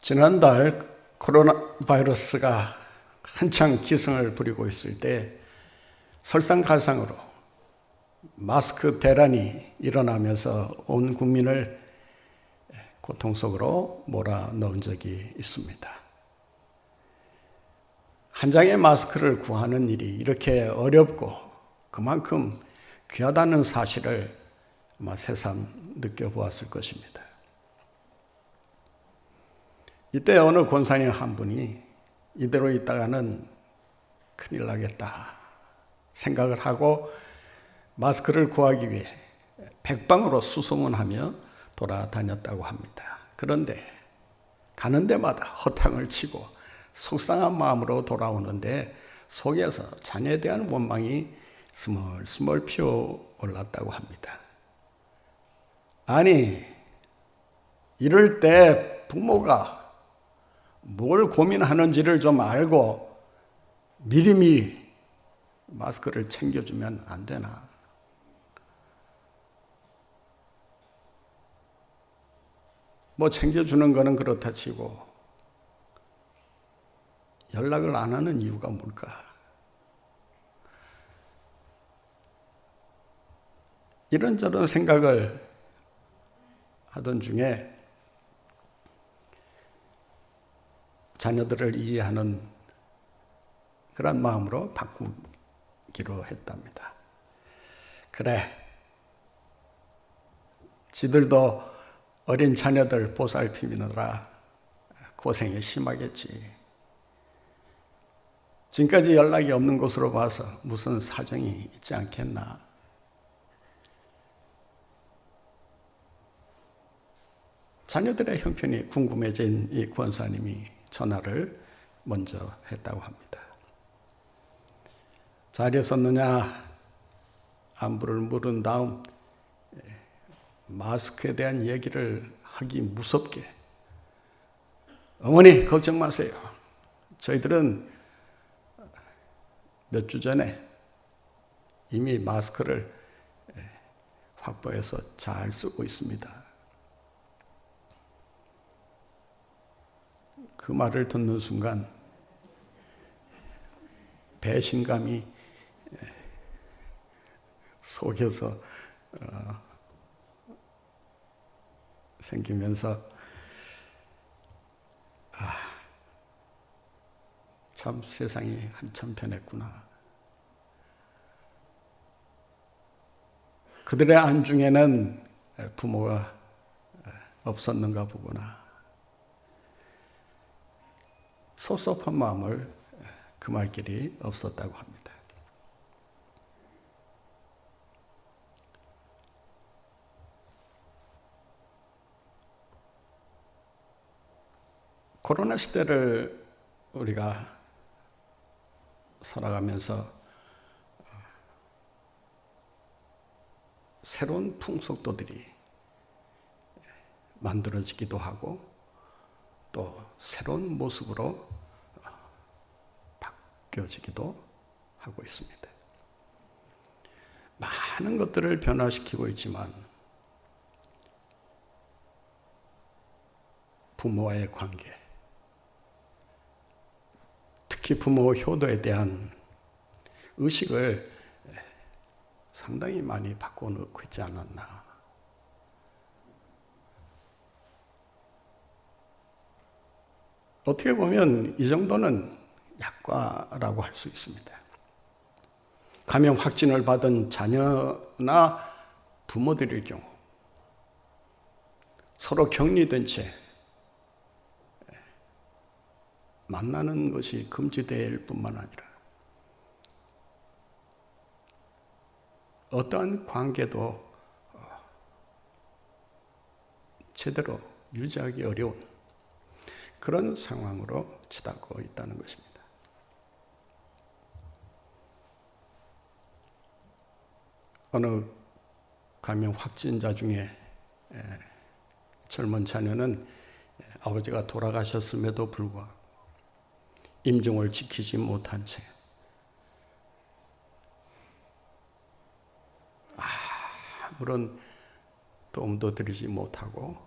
지난달 코로나 바이러스가 한창 기승을 부리고 있을 때 설상가상으로 마스크 대란이 일어나면서 온 국민을 고통 속으로 몰아넣은 적이 있습니다. 한 장의 마스크를 구하는 일이 이렇게 어렵고 그만큼 귀하다는 사실을 아마 새삼 느껴보았을 것입니다. 이때 어느 권사님 한 분이 이대로 있다가는 큰일 나겠다 생각을 하고 마스크를 구하기 위해 백방으로 수소문하며 돌아다녔다고 합니다. 그런데 가는 데마다 허탕을 치고 속상한 마음으로 돌아오는데 속에서 자녀에 대한 원망이 스멀스멀 피어올랐다고 합니다. 아니, 이럴 때 부모가 뭘 고민하는지를 좀 알고 미리미리 마스크를 챙겨주면 안 되나? 뭐 챙겨주는 거는 그렇다 치고 연락을 안 하는 이유가 뭘까? 이런저런 생각을 하던 중에 자녀들을 이해하는 그런 마음으로 바꾸기로 했답니다. 그래, 지들도 어린 자녀들 보살피느라 고생이 심하겠지. 지금까지 연락이 없는 것으로 봐서 무슨 사정이 있지 않겠나. 자녀들의 형편이 궁금해진 이 권사님이 전화를 먼저 했다고 합니다. 자리에 섰느냐 안부를 물은 다음 마스크에 대한 얘기를 하기 무섭게 어머니 걱정 마세요. 저희들은 몇 주 전에 이미 마스크를 확보해서 잘 쓰고 있습니다. 그 말을 듣는 순간 배신감이 속에서 생기면서 참 세상이 한참 변했구나. 그들의 안중에는 부모가 없었는가 보구나. 섭섭한 마음을 금할 길이 없었다고 합니다. 코로나 시대를 우리가 살아가면서 새로운 풍속도들이 만들어지기도 하고 또 새로운 모습으로 바뀌어지기도 하고 있습니다. 많은 것들을 변화시키고 있지만 부모와의 관계, 특히 부모 효도에 대한 의식을 상당히 많이 바꿔놓고 있지 않았나. 어떻게 보면 이 정도는 약과라고 할 수 있습니다. 감염 확진을 받은 자녀나 부모들의 경우 서로 격리된 채 만나는 것이 금지될 뿐만 아니라 어떠한 관계도 제대로 유지하기 어려운 그런 상황으로 치닫고 있다는 것입니다. 어느 감염 확진자 중에 젊은 자녀는 아버지가 돌아가셨음에도 불구하고 임종을 지키지 못한 채 아무런 도움도 드리지 못하고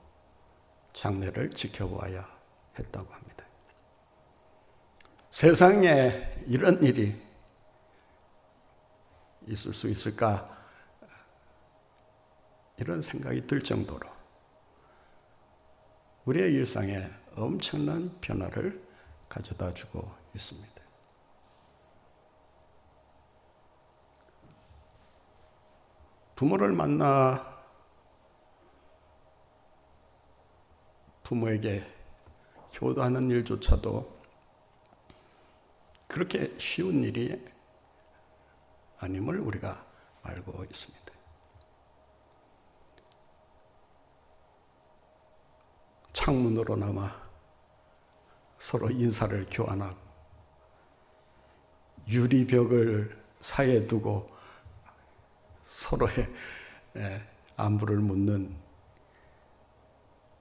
장례를 지켜보아야 했다고 합니다. 세상에 이런 일이 있을 수 있을까? 이런 생각이 들 정도로 우리의 일상에 엄청난 변화를 가져다 주고 있습니다. 부모를 만나 부모에게 효도하는 일조차도 그렇게 쉬운 일이 아님을 우리가 알고 있습니다. 창문으로나마 서로 인사를 교환하고 유리벽을 사이에 두고 서로의 안부를 묻는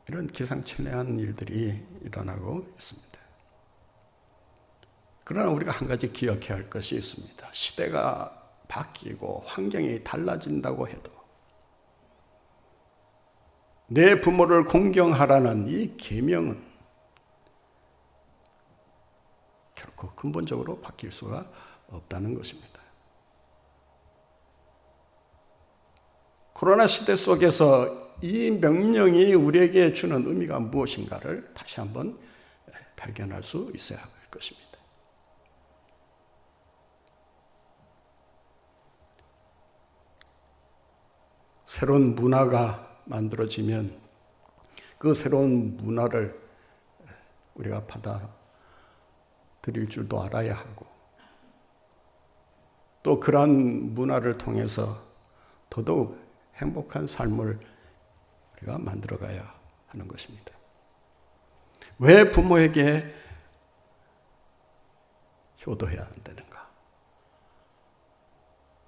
이런 기상천외한 일들이 일어나고 있습니다. 그러나 우리가 한 가지 기억해야 할 것이 있습니다. 시대가 바뀌고 환경이 달라진다고 해도 내 부모를 공경하라는 이 계명은 결코 근본적으로 바뀔 수가 없다는 것입니다. 코로나 시대 속에서 이 명령이 우리에게 주는 의미가 무엇인가를 다시 한번 발견할 수 있어야 할 것입니다. 새로운 문화가 만들어지면 그 새로운 문화를 우리가 받아들일 줄도 알아야 하고 또 그러한 문화를 통해서 더더욱 행복한 삶을 우리가 만들어가야 하는 것입니다. 왜 부모에게 효도해야 한다는가?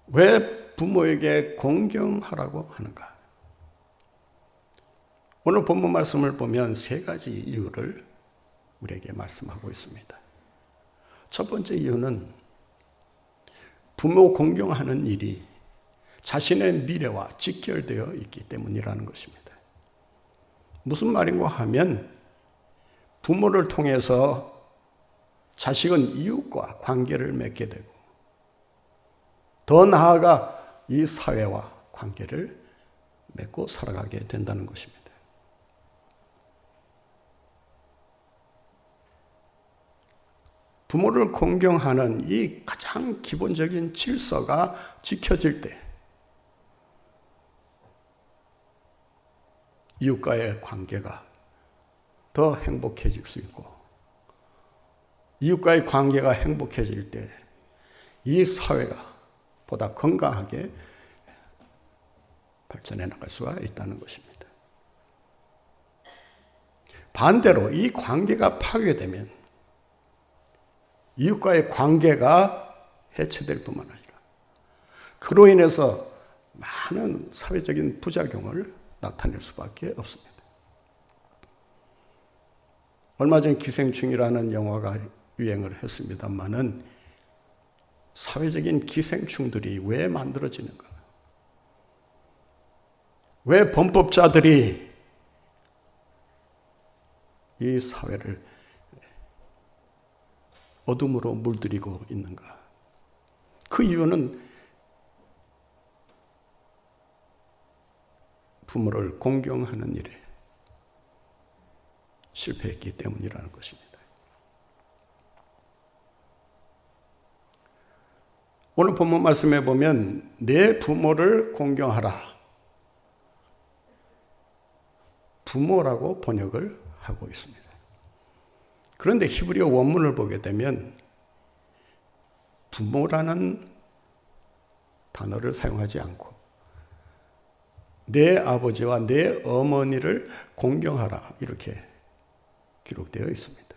왜 부모에게 공경하라고 하는가? 오늘 본문 말씀을 보면 세 가지 이유를 우리에게 말씀하고 있습니다. 첫 번째 이유는 부모 공경하는 일이 자신의 미래와 직결되어 있기 때문이라는 것입니다. 무슨 말인가 하면 부모를 통해서 자식은 이웃과 관계를 맺게 되고 더 나아가 이 사회와 관계를 맺고 살아가게 된다는 것입니다. 부모를 공경하는 이 가장 기본적인 질서가 지켜질 때 이웃과의 관계가 더 행복해질 수 있고 이웃과의 관계가 행복해질 때 이 사회가 보다 건강하게 발전해 나갈 수가 있다는 것입니다. 반대로 이 관계가 파괴되면 이웃과의 관계가 해체될 뿐만 아니라 그로 인해서 많은 사회적인 부작용을 나타낼 수밖에 없습니다. 얼마 전 기생충이라는 영화가 유행을 했습니다만은 사회적인 기생충들이 왜 만들어지는가? 왜 범법자들이 이 사회를 어둠으로 물들이고 있는가? 그 이유는 부모를 공경하는 일에 실패했기 때문이라는 것입니다. 오늘 본문 말씀에 보면 내 부모를 공경하라. 부모라고 번역을 하고 있습니다. 그런데 히브리어 원문을 보게 되면 부모라는 단어를 사용하지 않고 내 아버지와 내 어머니를 공경하라 이렇게 기록되어 있습니다.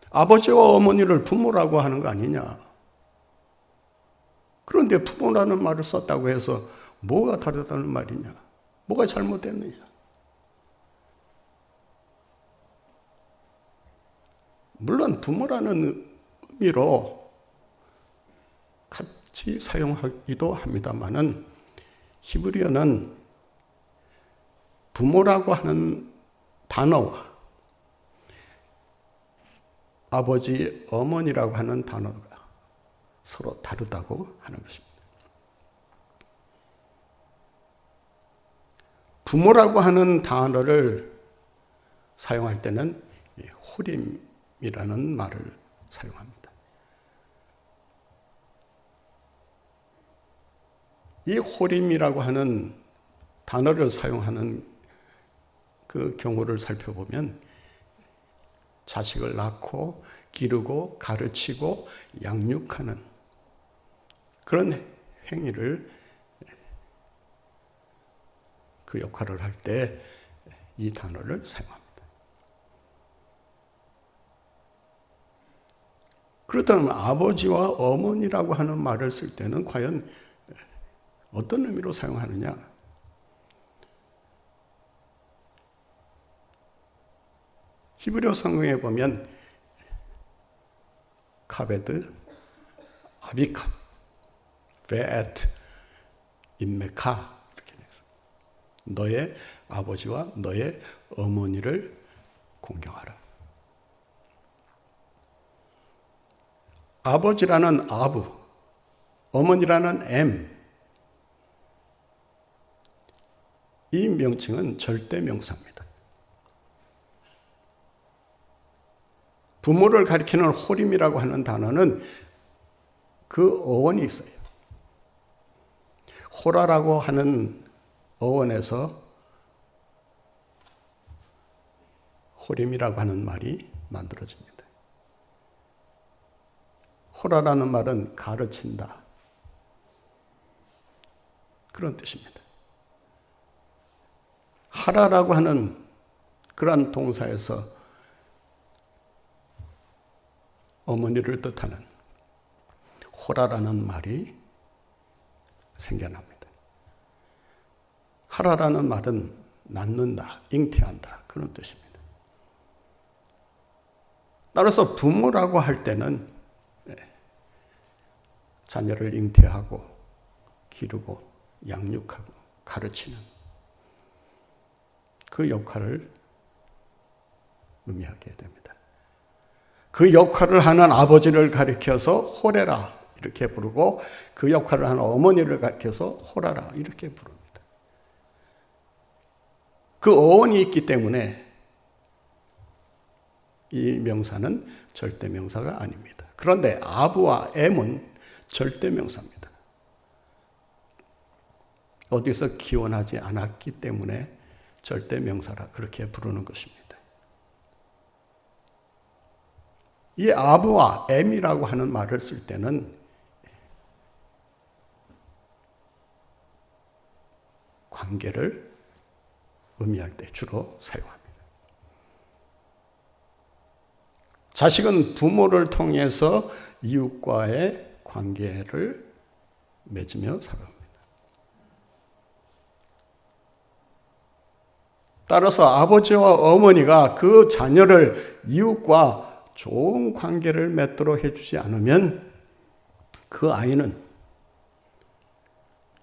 아버지와 어머니를 부모라고 하는 거 아니냐? 그런데 부모라는 말을 썼다고 해서 뭐가 다르다는 말이냐? 뭐가 잘못됐느냐? 물론 부모라는 의미로 같이 사용하기도 합니다만은 히브리어는 부모라고 하는 단어와 아버지, 어머니라고 하는 단어가 서로 다르다고 하는 것입니다. 부모라고 하는 단어를 사용할 때는 호림이라는 말을 사용합니다. 이 호림이라고 하는 단어를 사용하는 그 경우를 살펴보면 자식을 낳고 기르고 가르치고 양육하는 그런 행위를 그 역할을 할 때 이 단어를 사용합니다. 그렇다면 아버지와 어머니라고 하는 말을 쓸 때는 과연 어떤 의미로 사용하느냐? 히브리어 성경에 보면 카베드, 아비카, 베에트, 인메카 이렇게 돼요. 너의 아버지와 너의 어머니를 공경하라. 아버지라는 아부, 어머니라는 엠, 이 명칭은 절대 명사입니다. 부모를 가리키는 호림이라고 하는 단어는 그 어원이 있어요. 호라라고 하는 어원에서 호림이라고 하는 말이 만들어집니다. 호라라는 말은 가르친다. 그런 뜻입니다. 하라라고 하는 그러한 동사에서 어머니를 뜻하는 호라라는 말이 생겨납니다. 하라라는 말은 낳는다, 잉태한다 그런 뜻입니다. 따라서 부모라고 할 때는 자녀를 잉태하고 기르고 양육하고 가르치는 그 역할을 의미하게 됩니다. 그 역할을 하는 아버지를 가리켜서 호레라 이렇게 부르고 그 역할을 하는 어머니를 가리켜서 호라라 이렇게 부릅니다. 그 어원이 있기 때문에 이 명사는 절대 명사가 아닙니다. 그런데 아부와 엠은 절대 명사입니다. 어디서 기원하지 않았기 때문에 절대 명사라 그렇게 부르는 것입니다. 이 아부와 엠이라고 하는 말을 쓸 때는 관계를 의미할 때 주로 사용합니다. 자식은 부모를 통해서 이웃과의 관계를 맺으며 살아갑니다. 따라서 아버지와 어머니가 그 자녀를 이웃과 좋은 관계를 맺도록 해주지 않으면 그 아이는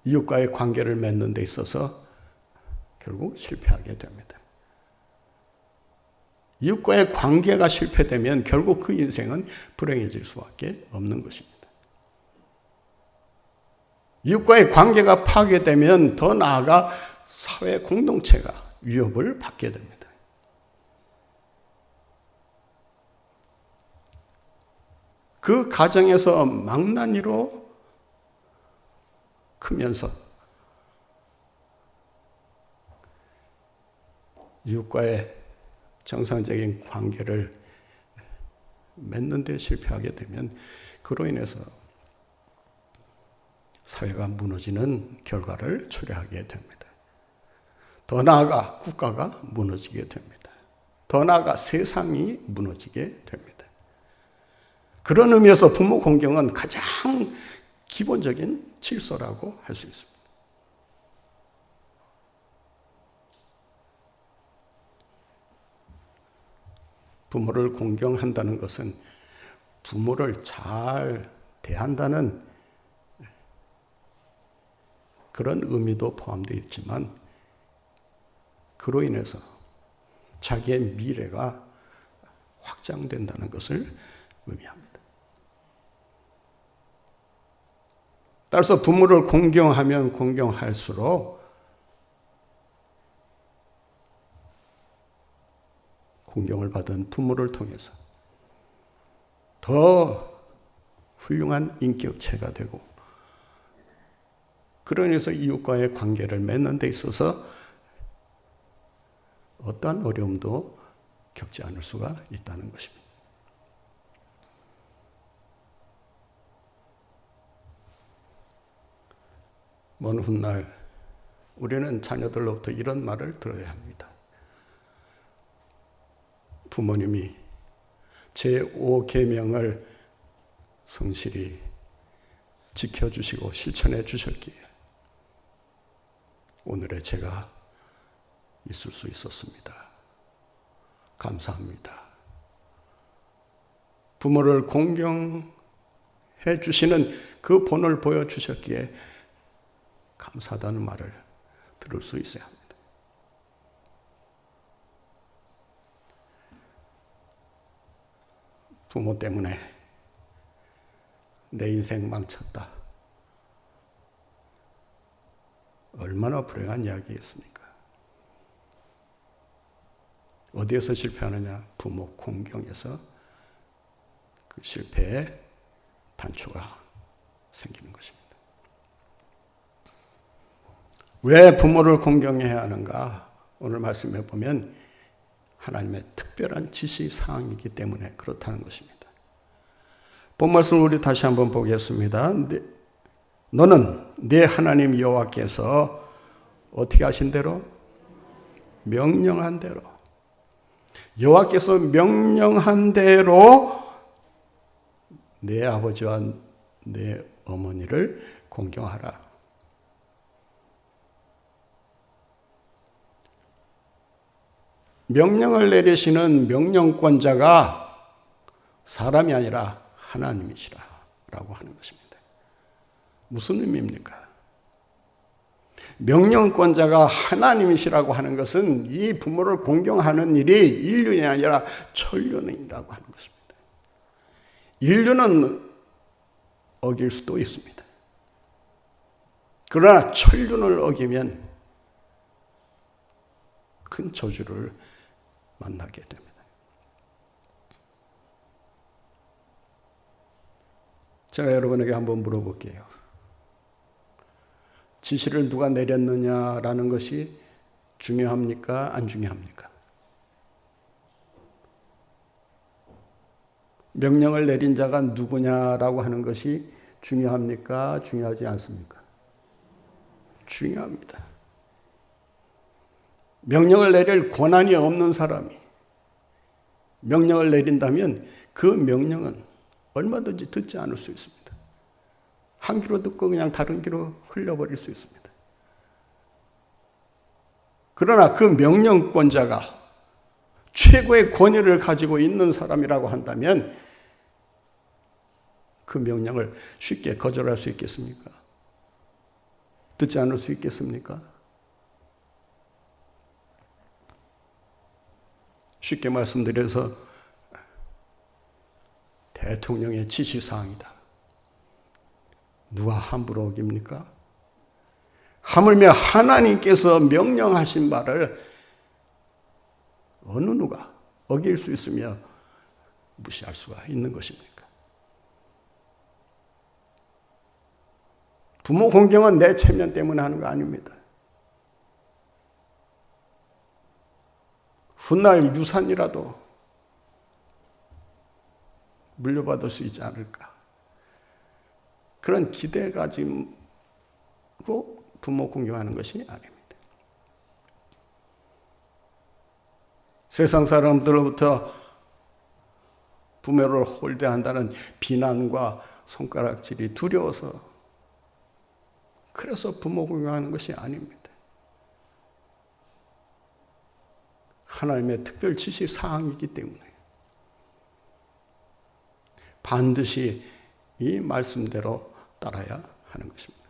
이웃과의 관계를 맺는 데 있어서 결국 실패하게 됩니다. 이웃과의 관계가 실패되면 결국 그 인생은 불행해질 수밖에 없는 것입니다. 이웃과의 관계가 파괴되면 더 나아가 사회 공동체가 위협을 받게 됩니다. 그 가정에서 망나니로 크면서 이웃과의 정상적인 관계를 맺는 데 실패하게 되면 그로 인해서 사회가 무너지는 결과를 초래하게 됩니다. 더 나아가 국가가 무너지게 됩니다. 더 나아가 세상이 무너지게 됩니다. 그런 의미에서 부모 공경은 가장 기본적인 질서라고 할 수 있습니다. 부모를 공경한다는 것은 부모를 잘 대한다는 그런 의미도 포함되어 있지만 그로 인해서 자기의 미래가 확장된다는 것을 의미합니다. 따라서 부모를 공경하면 공경할수록 공경을 받은 부모를 통해서 더 훌륭한 인격체가 되고, 그러면서 이웃과의 관계를 맺는 데 있어서 어떠한 어려움도 겪지 않을 수가 있다는 것입니다. 먼 훗날 우리는 자녀들로부터 이런 말을 들어야 합니다. 부모님이 제5계명을 성실히 지켜주시고 실천해 주셨기에 오늘의 제가 있을 수 있었습니다. 감사합니다. 부모를 공경해 주시는 그 본을 보여주셨기에 감사하다는 말을 들을 수 있어야 합니다. 부모 때문에 내 인생 망쳤다. 얼마나 불행한 이야기겠습니까? 어디에서 실패하느냐? 부모 공경에서 그 실패의 단초가 생기는 것입니다. 왜 부모를 공경해야 하는가? 오늘 말씀해 보면 하나님의 특별한 지시사항이기 때문에 그렇다는 것입니다. 본 말씀을 우리 다시 한번 보겠습니다. 너는 네 하나님 여호와께서 어떻게 하신 대로? 명령한 대로. 여호와께서 명령한 대로 내 아버지와 내 어머니를 공경하라. 명령을 내리시는 명령권자가 사람이 아니라 하나님이시라라고 하는 것입니다. 무슨 의미입니까? 명령권자가 하나님이시라고 하는 것은 이 부모를 공경하는 일이 인륜이 아니라 천륜이라고 하는 것입니다. 인륜은 어길 수도 있습니다. 그러나 천륜을 어기면 큰 저주를 만나게 됩니다. 제가 여러분에게 한번 물어볼게요. 지시를 누가 내렸느냐라는 것이 중요합니까? 안 중요합니까? 명령을 내린 자가 누구냐라고 하는 것이 중요합니까? 중요하지 않습니까? 중요합니다. 명령을 내릴 권한이 없는 사람이 명령을 내린다면 그 명령은 얼마든지 듣지 않을 수 있습니다. 한 귀로 듣고 그냥 다른 귀로 흘려버릴 수 있습니다. 그러나 그 명령권자가 최고의 권위를 가지고 있는 사람이라고 한다면 그 명령을 쉽게 거절할 수 있겠습니까? 듣지 않을 수 있겠습니까? 쉽게 말씀드려서 대통령의 지시사항이다. 누가 함부로 어깁니까? 하물며 하나님께서 명령하신 바를 어느 누가 어길 수 있으며 무시할 수가 있는 것입니까? 부모 공경은 내 체면 때문에 하는 거 아닙니다. 훗날 유산이라도 물려받을 수 있지 않을까. 그런 기대 가지고 부모 공경하는 것이 아닙니다. 세상 사람들로부터 부모를 홀대한다는 비난과 손가락질이 두려워서 그래서 부모 공경하는 것이 아닙니다. 하나님의 특별 지시 사항이기 때문에 반드시 이 말씀대로 따라야 하는 것입니다.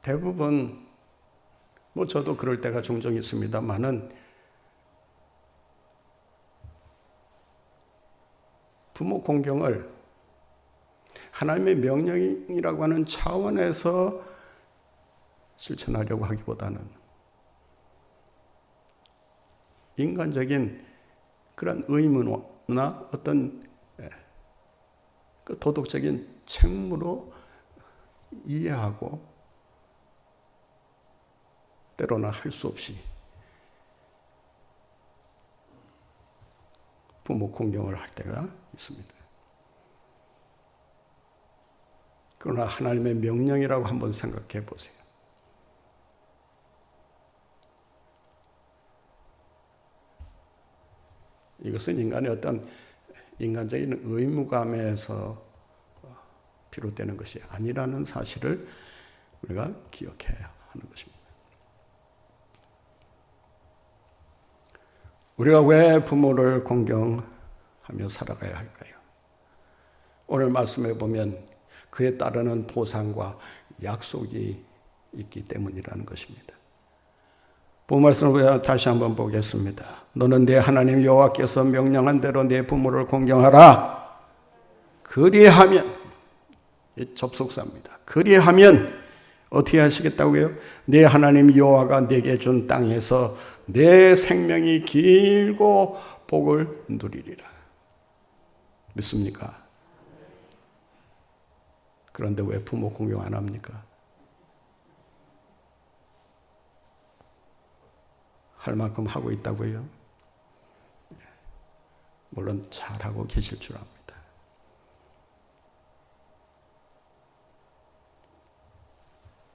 대부분 저도 그럴 때가 종종 있습니다만은 부모 공경을 하나님의 명령이라고 하는 차원에서 실천하려고 하기보다는 인간적인 그런 의무나 어떤 그 도덕적인 책무로 이해하고 때로는 할 수 없이 부모 공경을 할 때가 있습니다. 그러나 하나님의 명령이라고 한번 생각해 보세요. 이것은 인간의 어떤 인간적인 의무감에서 비롯되는 것이 아니라는 사실을 우리가 기억해야 하는 것입니다. 우리가 왜 부모를 공경하며 살아가야 할까요? 오늘 말씀해 보면 그에 따르는 보상과 약속이 있기 때문이라는 것입니다. 본 말씀을 다시 한번 보겠습니다. 너는 네 하나님 여호와께서 명령한 대로 네 부모를 공경하라. 그리하면, 접속사입니다. 그리하면 어떻게 하시겠다고요? 네 하나님 여호와가 네게 준 땅에서 내 생명이 길고 복을 누리리라. 믿습니까? 그런데 왜 부모 공경 안 합니까? 할 만큼 하고 있다고요? 물론 잘하고 계실 줄 압니다.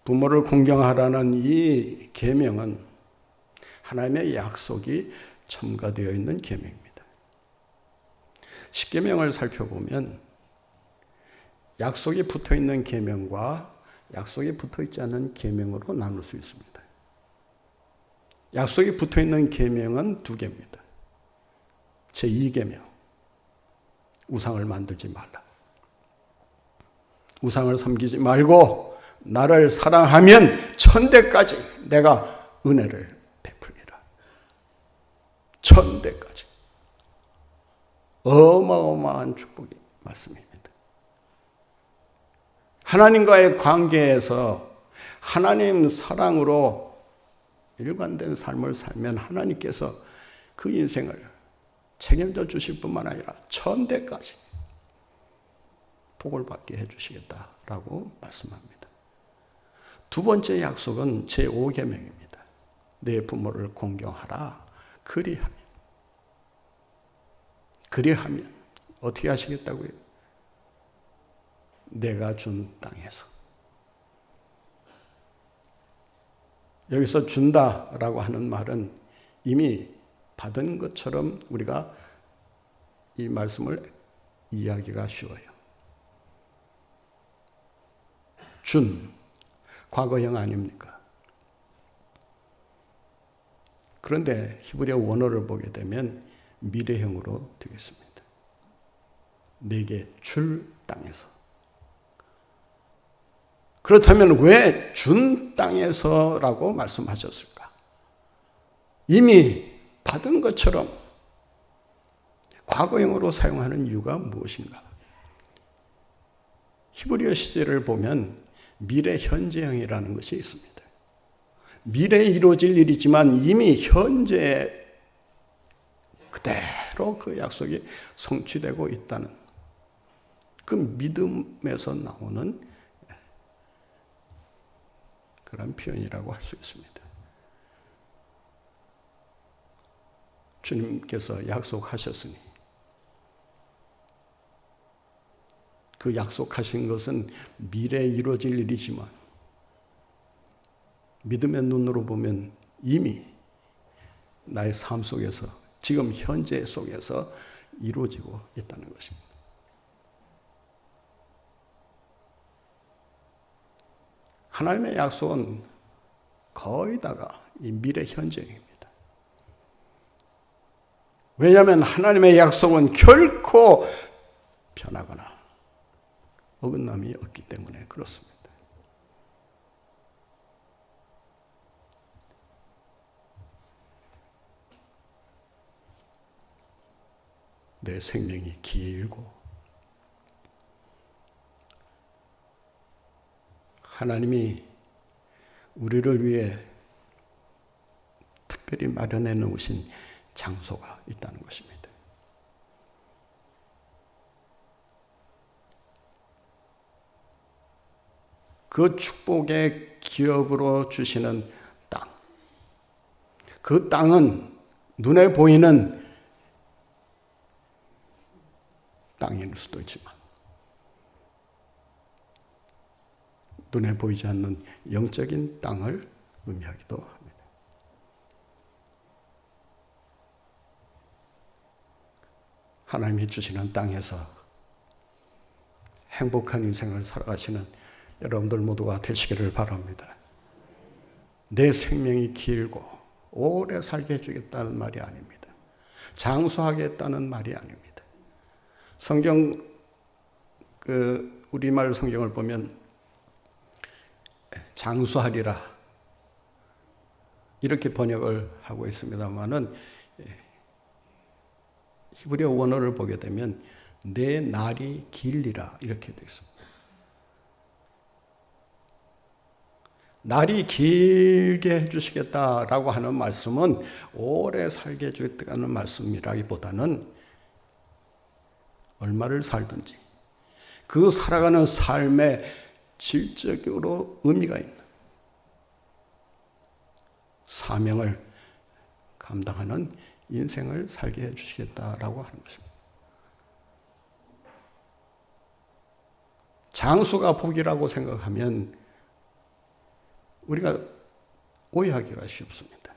부모를 공경하라는 이 계명은 하나님의 약속이 첨가되어 있는 계명입니다. 십계명을 살펴보면 약속이 붙어 있는 계명과 약속이 붙어 있지 않은 계명으로 나눌 수 있습니다. 약속이 붙어 있는 계명은 두 개입니다. 제2계명, 우상을 만들지 말라. 우상을 섬기지 말고 나를 사랑하면 천대까지 내가 은혜를 베풀리라. 천대까지. 어마어마한 축복의 말씀입니다. 하나님과의 관계에서 하나님 사랑으로 일관된 삶을 살면 하나님께서 그 인생을 책임져 주실 뿐만 아니라 천대까지 복을 받게 해주시겠다라고 말씀합니다. 두 번째 약속은 제5계명입니다. 내 부모를 공경하라. 그리하면 어떻게 하시겠다고요? 내가 준 땅에서. 여기서 준다라고 하는 말은 이미 받은 것처럼 우리가 이 말씀을 이해하기가 쉬워요. 과거형 아닙니까? 그런데 히브리어 원어를 보게 되면 미래형으로 되겠습니다. 내게 줄 땅에서. 그렇다면 왜 준 땅에서라고 말씀하셨을까? 이미 받은 것처럼 과거형으로 사용하는 이유가 무엇인가? 히브리어 시제를 보면 미래 현재형이라는 것이 있습니다. 미래에 이루어질 일이지만 이미 현재 그대로 그 약속이 성취되고 있다는 그 믿음에서 나오는 그런 표현이라고 할 수 있습니다. 주님께서 약속하셨으니 그 약속하신 것은 미래에 이루어질 일이지만 믿음의 눈으로 보면 이미 나의 삶 속에서 지금 현재 속에서 이루어지고 있다는 것입니다. 하나님의 약속은 거의 다가 이 미래 현재입니다. 왜냐하면 하나님의 약속은 결코 변하거나 어긋남이 없기 때문에 그렇습니다. 내 생명이 길고 하나님이 우리를 위해 특별히 마련해 놓으신 장소가 있다는 것입니다. 그 축복의 기업으로 주시는 땅. 그 땅은 눈에 보이는 땅일 수도 있지만 눈에 보이지 않는 영적인 땅을 의미하기도 합니다. 하나님이 주시는 땅에서 행복한 인생을 살아가시는 여러분들 모두가 되시기를 바랍니다. 내 생명이 길고 오래 살게 해주겠다는 말이 아닙니다. 장수하겠다는 말이 아닙니다. 성경, 우리말 성경을 보면 장수하리라 이렇게 번역을 하고 있습니다만은 히브리어 원어를 보게 되면 내 날이 길리라 이렇게 되어 있습니다. 날이 길게 해주시겠다라고 하는 말씀은 오래 살게 해주겠다는 말씀이라기보다는 얼마를 살든지 그 살아가는 삶에 질적으로 의미가 있는 사명을 감당하는 인생을 살게 해주시겠다라고 하는 것입니다. 장수가 복이라고 생각하면 우리가 오해하기가 쉽습니다.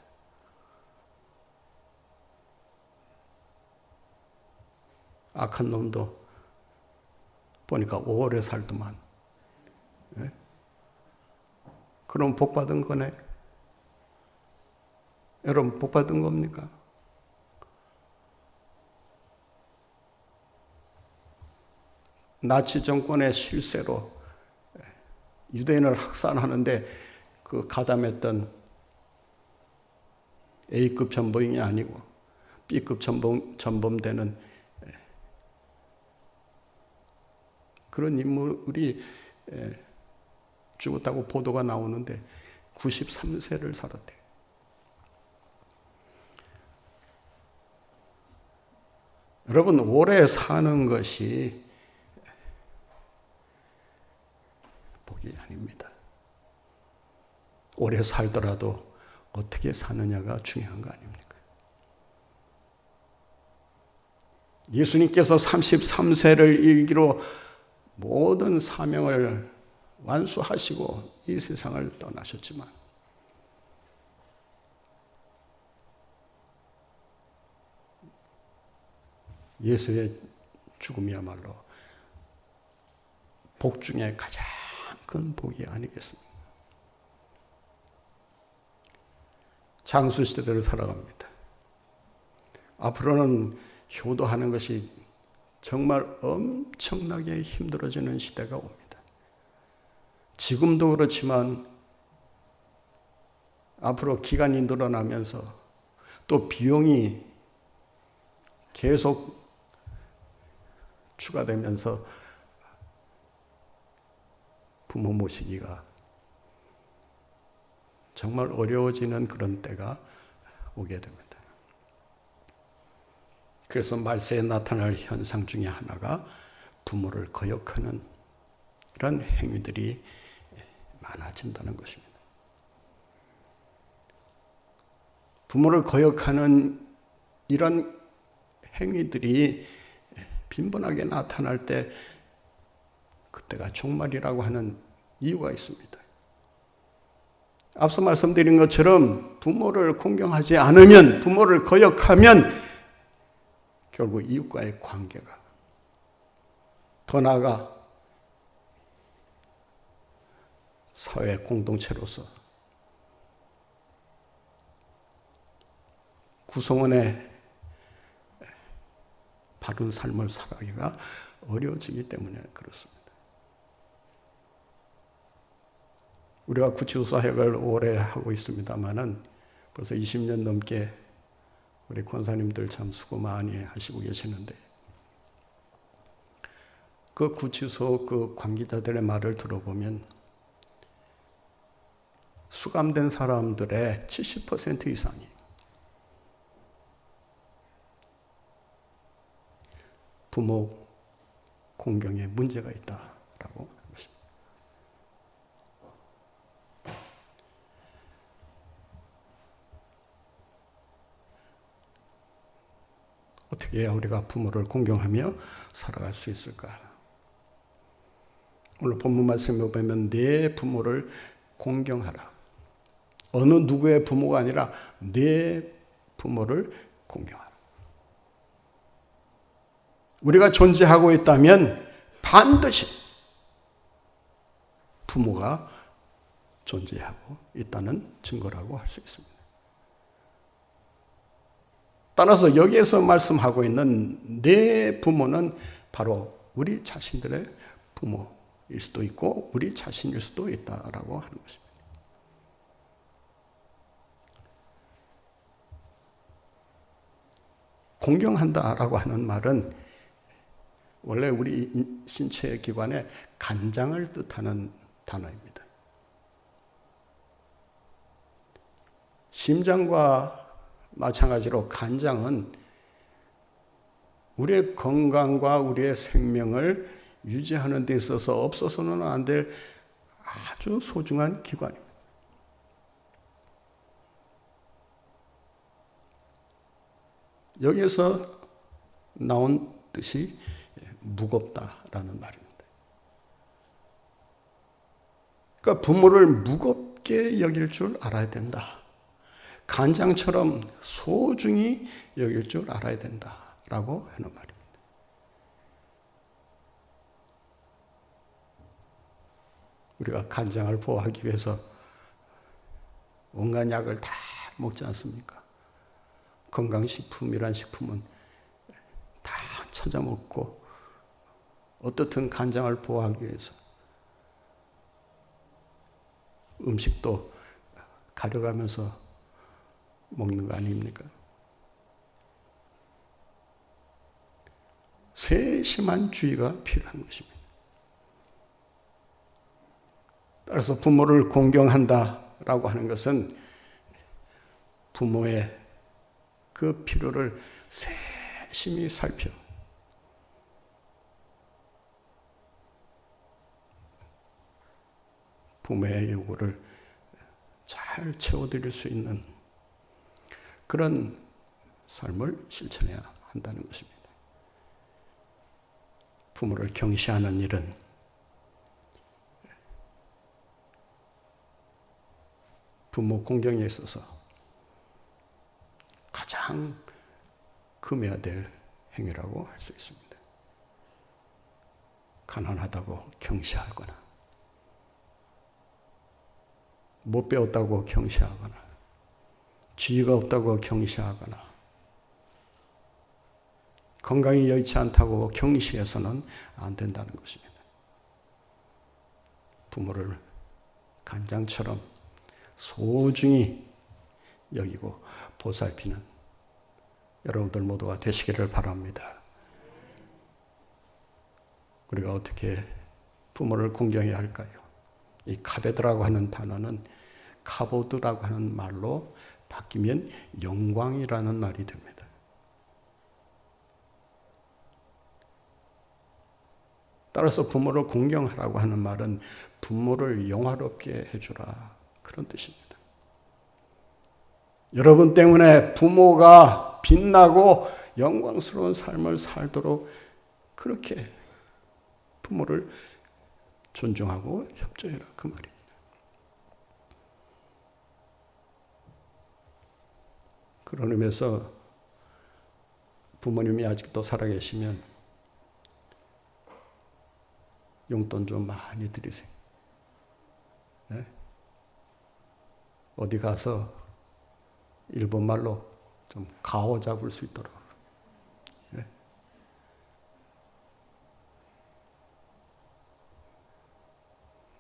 악한 놈도 보니까 오래 살더만. 네? 그럼 복 받은 거네? 여러분 복 받은 겁니까? 나치 정권의 실세로 유대인을 학살하는데 그 가담했던 A급 전범이 아니고 B급 전범되는 그런 인물이 죽었다고 보도가 나오는데 93세를 살았대요. 여러분 오래 사는 것이 복이 아닙니다. 오래 살더라도 어떻게 사느냐가 중요한 거 아닙니까? 예수님께서 33세를 일기로 모든 사명을 완수하시고 이 세상을 떠나셨지만 예수의 죽음이야말로 복 중에 가장 큰 복이 아니겠습니까? 장수 시대를 살아갑니다. 앞으로는 효도하는 것이 정말 엄청나게 힘들어지는 시대가 옵니다. 지금도 그렇지만 앞으로 기간이 늘어나면서 또 비용이 계속 추가되면서 부모 모시기가 정말 어려워지는 그런 때가 오게 됩니다. 그래서 말세에 나타날 현상 중에 하나가 부모를 거역하는 이런 행위들이 많아진다는 것입니다. 부모를 거역하는 이런 행위들이 빈번하게 나타날 때 그때가 종말이라고 하는 이유가 있습니다. 앞서 말씀드린 것처럼 부모를 공경하지 않으면, 부모를 거역하면 결국 이웃과의 관계가, 더 나아가 사회 공동체로서 구성원의 바른 삶을 살아가기가 어려워지기 때문에 그렇습니다. 우리가 구치소 사역을 오래 하고 있습니다만은 벌써 20년 넘게 우리 권사님들 참 수고 많이 하시고 계시는데 그 구치소 그 관계자들의 말을 들어보면 수감된 사람들의 70% 이상이 부모 공경에 문제가 있다라고 하는 것입니다. 어떻게 해야 우리가 부모를 공경하며 살아갈 수 있을까? 오늘 본문 말씀에 보면 내 부모를 공경하라. 어느 누구의 부모가 아니라 내 부모를 공경하라. 우리가 존재하고 있다면 반드시 부모가 존재하고 있다는 증거라고 할 수 있습니다. 따라서 여기에서 말씀하고 있는 내 부모는 바로 우리 자신들의 부모일 수도 있고 우리 자신일 수도 있다라고 하는 것입니다. 공경한다라고 하는 말은 원래 우리 신체 기관의 간장을 뜻하는 단어입니다. 심장과 마찬가지로 간장은 우리의 건강과 우리의 생명을 유지하는 데 있어서 없어서는 안 될 아주 소중한 기관입니다. 여기에서 나온 뜻이 무겁다라는 말입니다. 그러니까 부모를 무겁게 여길 줄 알아야 된다. 간장처럼 소중히 여길 줄 알아야 된다라고 하는 말입니다. 우리가 간장을 보호하기 위해서 온갖 약을 다 먹지 않습니까? 건강식품이란 식품은 다 찾아 먹고 어떻든 간장을 보호하기 위해서 음식도 가려가면서 먹는 거 아닙니까? 세심한 주의가 필요한 것입니다. 따라서 부모를 공경한다라고 하는 것은 부모의 그 필요를 세심히 살펴 부모의 요구를 잘 채워드릴 수 있는 그런 삶을 실천해야 한다는 것입니다. 부모를 경시하는 일은 부모 공경에 있어서 가장 금해야 될 행위라고 할 수 있습니다. 가난하다고 경시하거나 못 배웠다고 경시하거나 지위가 없다고 경시하거나 건강이 여의치 않다고 경시해서는 안 된다는 것입니다. 부모를 간장처럼 소중히 여기고 보살피는 여러분들 모두가 되시기를 바랍니다. 우리가 어떻게 부모를 공경해야 할까요? 이 카베드라고 하는 단어는 카보드라고 하는 말로 바뀌면 영광이라는 말이 됩니다. 따라서 부모를 공경하라고 하는 말은 부모를 영화롭게 해주라 그런 뜻입니다. 여러분 때문에 부모가 빛나고 영광스러운 삶을 살도록 그렇게 부모를 존중하고 협조해라 그 말입니다. 그런 의미에서 부모님이 아직도 살아계시면 용돈 좀 많이 드리세요. 네? 어디 가서 일본말로 좀 가오 잡을 수 있도록. 네?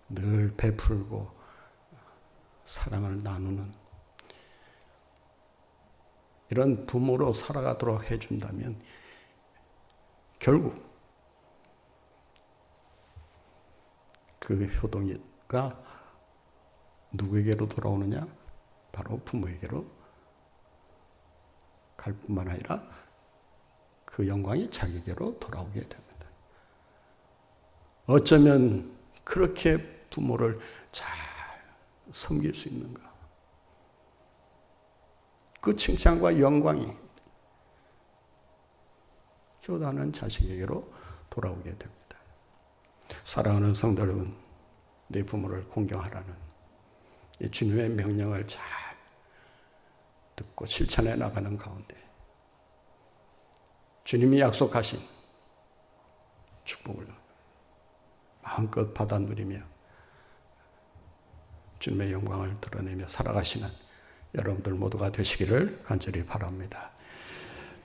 늘 베풀고 사랑을 나누는 이런 부모로 살아가도록 해준다면 결국 그 효동이가 누구에게로 돌아오느냐? 바로 부모에게로 갈 뿐만 아니라 그 영광이 자기에게로 돌아오게 됩니다. 어쩌면 그렇게 부모를 잘 섬길 수 있는가? 그 칭찬과 영광이 효도하는 자식에게로 돌아오게 됩니다. 사랑하는 성도 여러분, 내 부모를 공경하라는 이 주님의 명령을 잘 듣고 실천해 나가는 가운데 주님이 약속하신 축복을 마음껏 받아 누리며 주님의 영광을 드러내며 살아가시는 여러분들 모두가 되시기를 간절히 바랍니다.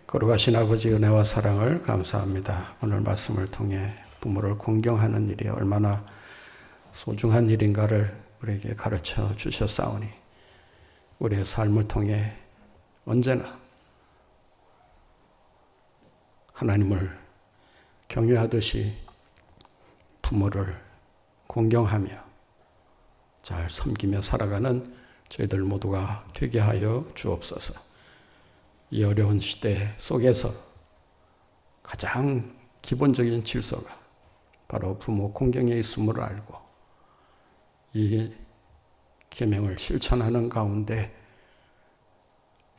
거룩하신 아버지 은혜와 사랑을 감사합니다. 오늘 말씀을 통해 부모를 공경하는 일이 얼마나 소중한 일인가를 우리에게 가르쳐 주셨사오니 우리의 삶을 통해 언제나 하나님을 경외하듯이 부모를 공경하며 잘 섬기며 살아가는 저희들 모두가 되게 하여 주옵소서. 이 어려운 시대 속에서 가장 기본적인 질서가 바로 부모 공경에 있음을 알고 이 계명을 실천하는 가운데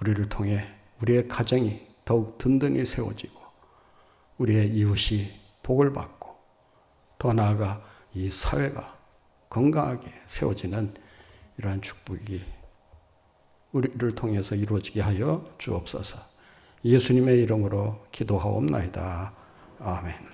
우리를 통해 우리의 가정이 더욱 든든히 세워지고 우리의 이웃이 복을 받고 더 나아가 이 사회가 건강하게 세워지는 이러한 축복이 우리를 통해서 이루어지게 하여 주옵소서. 예수님의 이름으로 기도하옵나이다. 아멘.